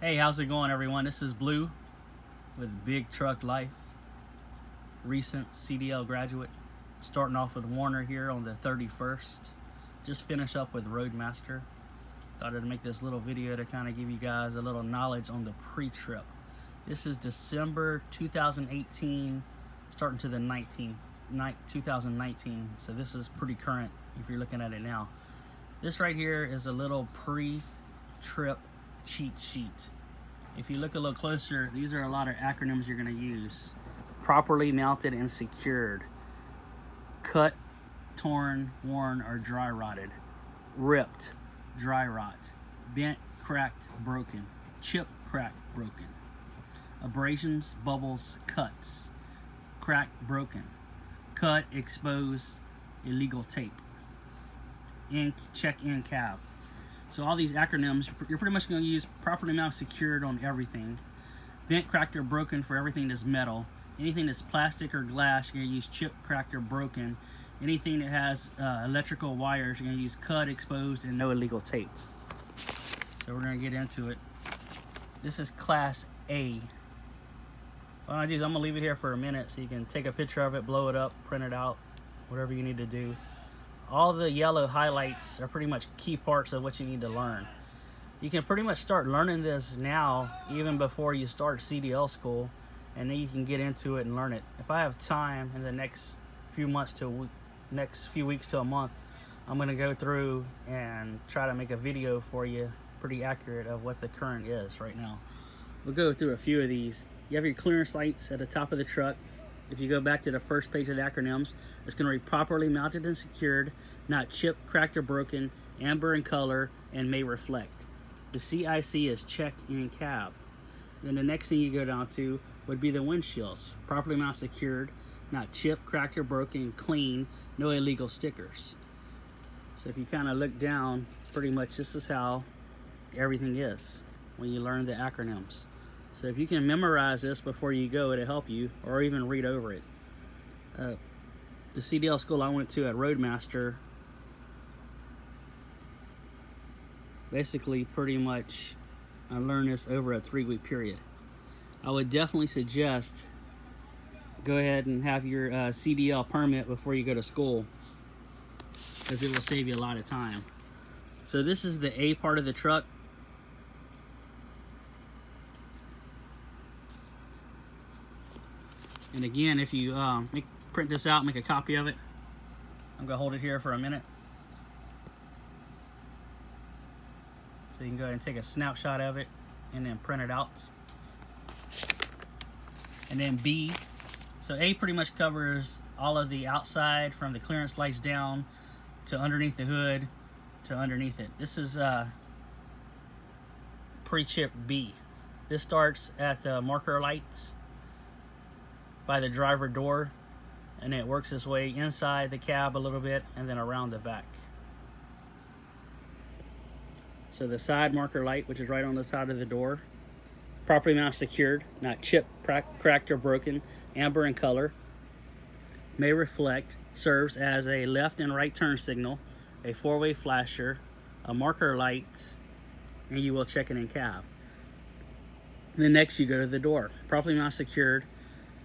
Hey, how's it going, everyone? This is Blue with Big Truck Life, recent CDL graduate. Starting off with Warner here on the 31st. Just finished up with Roadmaster. Thought I'd make this little video to kind of give you guys a little knowledge on the pre-trip. This is December 2018, starting to the 2019. So this is pretty current if you're looking at it now. This right here is a little pre-trip cheat sheet. If you look a little closer, these are a lot of acronyms you're going to use. Properly mounted and secured. Cut, torn, worn, or dry rotted. Ripped, dry rot. Bent, cracked, broken. Chip, cracked, broken. Abrasions, bubbles, cuts. Cracked, broken. Cut, expose, illegal tape. Check in cab. So all these acronyms, you're pretty much going to use properly mounted, secured on everything. Bent, cracked, or broken for everything that's metal. Anything that's plastic or glass, you're going to use chip, cracked, or broken. Anything that has electrical wires, you're going to use cut, exposed, and no illegal tape. So we're going to get into it. This is Class A. What I'm going to do is I'm going to leave it here for a minute so you can take a picture of it, blow it up, print it out, whatever you need to do. All the yellow highlights are pretty much key parts of what you need to learn. You can pretty much start learning this now, even before you start CDL school, and then you can get into it and learn it. If I have time in the next few months to next few weeks to a month, I'm going to go through and try to make a video for you pretty accurate of what the current is right now. We'll go through a few of these. You have your clearance lights at the top of the truck. If you go back to the first page of the acronyms, it's going to be properly mounted and secured, not chipped, cracked, or broken, amber in color, and may reflect. The CIC is checked in cab. Then the next thing you go down to would be the windshields. Properly mounted, secured, not chipped, cracked, or broken, clean, no illegal stickers. So if you kind of look down, pretty much this is how everything is when you learn the acronyms. So if you can memorize this before you go, it'll help you, or even read over it. The CDL school I went to at Roadmaster, basically pretty much I learned this over a 3-week period. I would definitely suggest go ahead and have your CDL permit before you go to school, because it will save you a lot of time. So this is the A part of the truck. And again, if you print this out, make a copy of it. I'm gonna hold it here for a minute. So you can go ahead and take a snapshot of it and then print it out. And then B, so A pretty much covers all of the outside from the clearance lights down to underneath the hood to underneath it. This is pre-chip B. This starts at the marker lights by the driver door, and it works its way inside the cab a little bit and then around the back. So the side marker light, which is right on the side of the door, properly mounted, secured, not chipped, cracked, or broken, amber in color, may reflect, serves as a left and right turn signal, a 4-way flasher, a marker light, and you will check it in cab. Then next you go to the door, properly mounted, secured,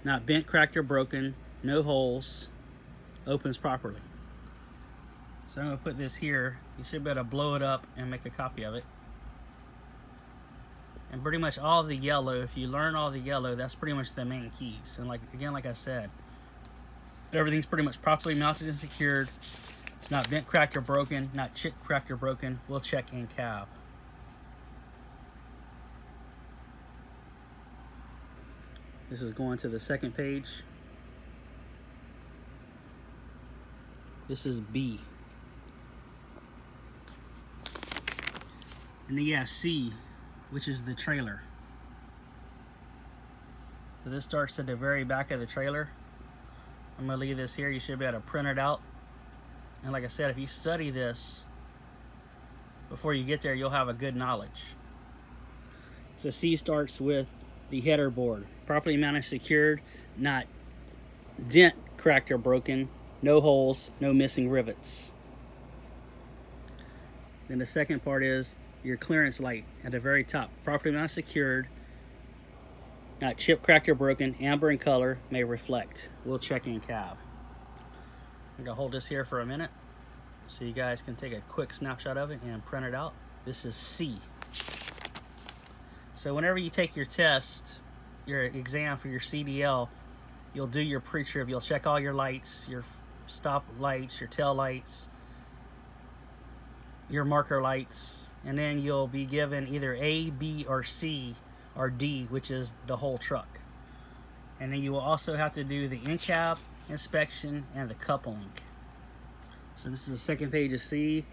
not bent, cracked, or broken, no holes, opens properly. So I'm going to put this here. You should be able to blow it up and make a copy of it. And pretty much all the yellow, if you learn all the yellow, that's pretty much the main keys. And like I said, everything's pretty much properly mounted and secured, not bent, cracked, or broken, not chipped, cracked, or broken. We'll check in cab. This is going to the second page. This is B. And then you have C, which is the trailer. So this starts at the very back of the trailer. I'm going to leave this here. You should be able to print it out. And like I said, if you study this before you get there, you'll have a good knowledge. So C starts with the header board. Properly mounted, secured, not dent, cracked, or broken, no holes, no missing rivets. Then the second part is your clearance light at the very top. Properly mounted secured, not chipped, cracked, or broken, amber in color, may reflect. We'll check in cab. I'm gonna hold this here for a minute so you guys can take a quick snapshot of it and print it out. This is C. So whenever you take your test, your exam for your CDL, you'll do your pre-trip. You'll check all your lights, your stop lights, your tail lights, your marker lights, and then you'll be given either A, B, or C, or D, which is the whole truck. And then you will also have to do the in-cab inspection and the coupling. So this is the second page of C.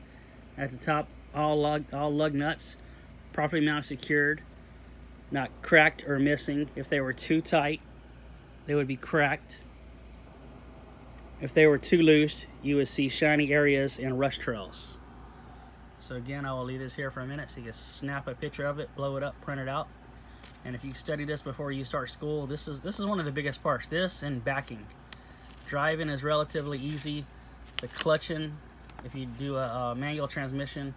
At the top, all lug nuts properly mounted, secured, not cracked or missing. If they were too tight, they would be cracked. If they were too loose, you would see shiny areas and rust trails. So again, I will leave this here for a minute so you can snap a picture of it, blow it up, print it out. And if you study this before you start school, this is one of the biggest parts. This and backing. Driving is relatively easy. The clutching, if you do a manual transmission,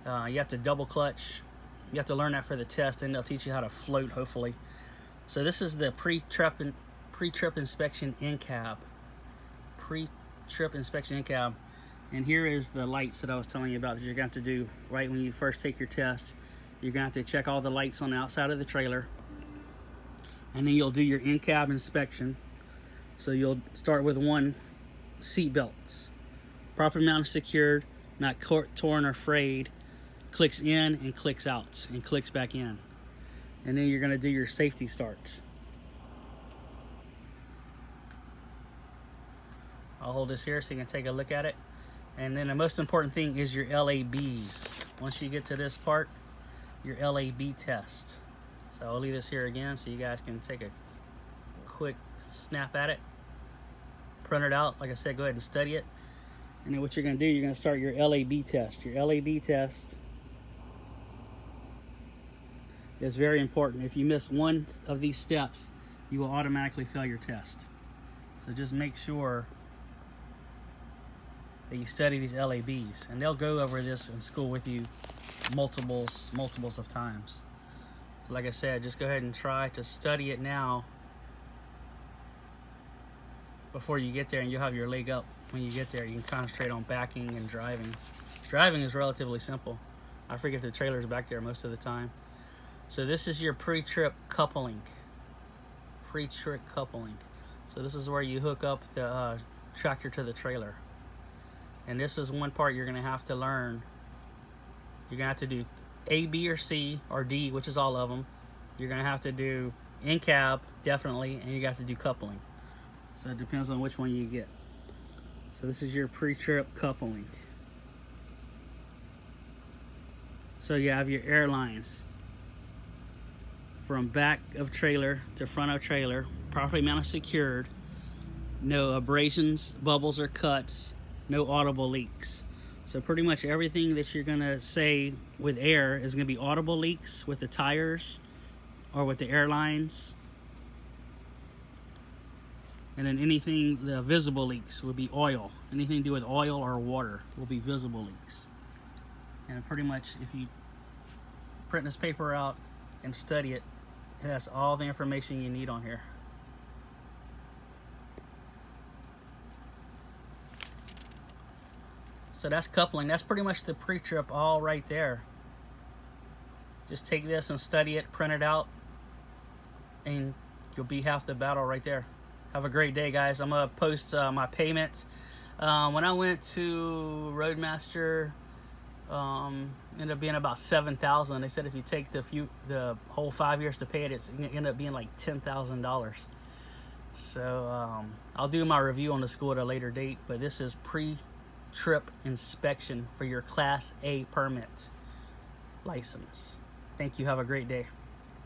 you have to double clutch. You have to learn that for the test, and they'll teach you how to float, hopefully. So this is the pre-trip inspection in cab. Pre-trip inspection in cab. And here is the lights that I was telling you about that you're going to have to do right when you first take your test. You're going to have to check all the lights on the outside of the trailer. And then you'll do your in-cab inspection. So you'll start with one, seat belts. Properly mounted, secured, not torn or frayed. Clicks in and clicks out and clicks back in. And then you're going to do your safety start. I'll hold this here so you can take a look at it. And then the most important thing is your LABs. Once you get to this part, your LAB test. So I'll leave this here again so you guys can take a quick snap at it. Print it out. Like I said, go ahead and study it. And then what you're going to do, you're going to start your LAB test. Your LAB test is very important. If you miss one of these steps, you will automatically fail your test. So just make sure that you study these LABs, and they'll go over this in school with you multiples of times. So like I said, just go ahead and try to study it now before you get there, and you'll have your leg up when you get there. You can concentrate on backing and driving. Driving is relatively simple. I forget the trailer's back there most of the time. So this is your pre-trip coupling. Pre-trip coupling. So this is where you hook up the tractor to the trailer. And this is one part you're going to have to learn. You're going to have to do A, B, or C, or D, which is all of them. You're going to have to do in-cab, definitely, and you got to do coupling. So it depends on which one you get. So this is your pre-trip coupling. So you have your airlines. From back of trailer to front of trailer, properly mounted, secured. No abrasions, bubbles, or cuts. No audible leaks. So pretty much everything that you're gonna say with air is gonna be audible leaks with the tires or with the airlines. And then anything, the visible leaks would be oil. Anything to do with oil or water will be visible leaks. And pretty much if you print this paper out and study it, it has all the information you need on here. So that's coupling. That's pretty much the pre-trip all right there. Just take this and study it, print it out, and you'll be half the battle right there. Have a great day, guys. I'm gonna post my payments. When I went to Roadmaster, ended up being about $7,000. They said if you take the whole 5 years to pay it, it's gonna end up being like $10,000. So I'll do my review on the school at a later date. But this is pre-trip inspection for your Class A permit license. Thank you. Have a great day.